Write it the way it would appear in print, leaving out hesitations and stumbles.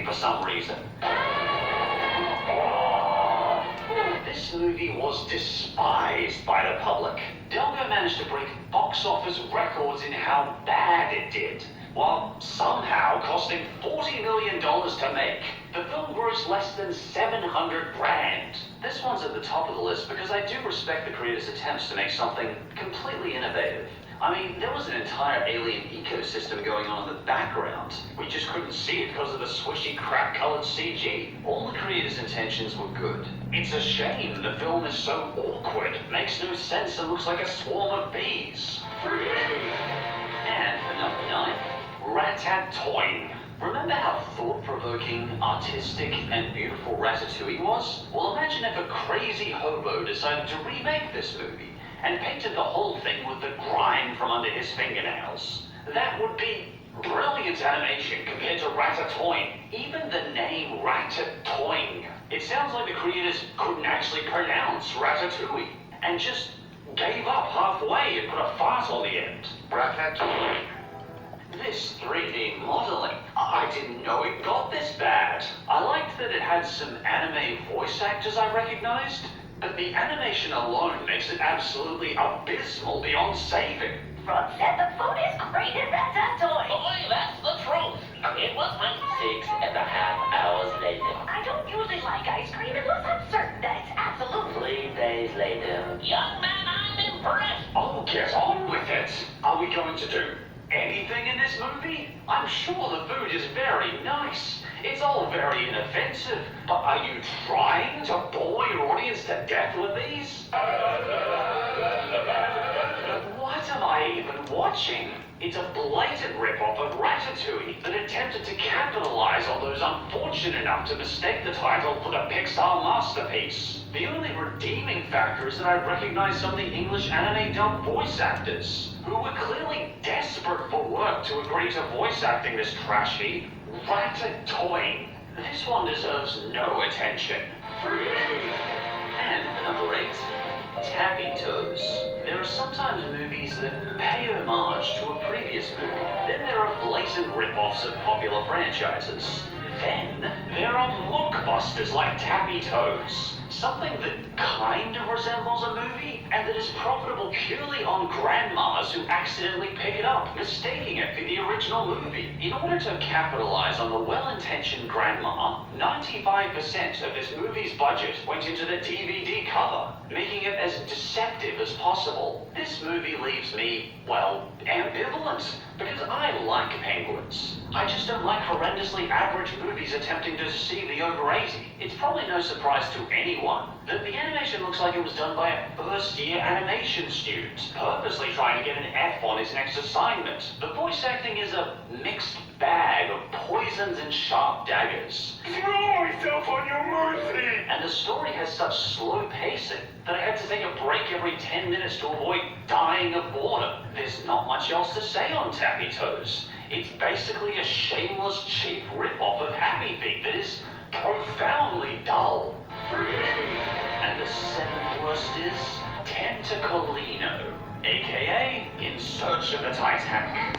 working for some reason. This movie was despised by the public. Delgo managed to break box office records in how bad it did, while somehow costing $40 million to make. The film grossed less than $700 grand. This one's at the top of the list because I do respect the creator's attempts to make something completely innovative. I mean, there was an entire alien ecosystem going on in the background. We just couldn't see it because of the swishy, crap-colored CG. All the creator's intentions were good. It's a shame the film is so awkward, makes no sense, and looks like a swarm of bees. And for number 9, Ratatouille. Remember how thought-provoking, artistic, and beautiful Ratatouille was? Well, imagine if a crazy hobo decided to remake this movie and painted the whole thing with the grime from under his fingernails. That would be brilliant animation compared to Ratatouille. Even the name Ratatouille. It sounds like the creators couldn't actually pronounce Ratatouille and just gave up halfway and put a fart on the end. Ratatouille. This 3D modeling, I didn't know it got this bad. I liked that it had some anime voice actors I recognized, but the animation alone makes it absolutely abysmal beyond saving. Frog said the food is great in Ratatouille. Boy, that's the truth. It was like 6.5 hours later. I don't usually like ice cream unless I'm certain that it's absolutely 3 days later. Young man, I'm impressed. Oh, get on with it. Are we going to do anything in this movie? I'm sure the food is very nice. It's all very inoffensive, but are you trying to bore your audience to death with these? What am I even watching? It's a blatant rip-off of Ratatouille that attempted to capitalize on those unfortunate enough to mistake the title for the Pixar masterpiece. The only redeeming factor is that I recognize some of the English anime dub voice actors, who were clearly desperate for work to agree to voice acting this trashy Ratatouille. This one deserves no attention. And number 8, Tappy Toes. There are sometimes movies that pay homage to a previous movie. Then there are blatant rip-offs of popular franchises. Then there are mockbusters like Tappy Toes. Something that kind of resembles a movie, and that is profitable purely on grandmas who accidentally pick it up, mistaking it for the original movie. In order to capitalize on the well-intentioned grandma, 95% of this movie's budget went into the DVD cover, making it as deceptive as possible. This movie leaves me, well, ambivalent, because I like penguins. I just don't like horrendously average movies attempting to deceive the over 80. It's probably no surprise to anyone that the animation looks like it was done by a first-year animation student, purposely trying to get an F on his next assignment. The voice acting is a mixed bag of poisons and sharp daggers. Throw myself on your mercy! And the story has such slow pacing that I had to take a break every 10 minutes to avoid dying of boredom. There's not much else to say on Tappy Toes. It's basically a shameless, cheap rip-off of Happy Feet that is profoundly dull. And the 7th worst is Tentacolino, aka In Search of the Titanic.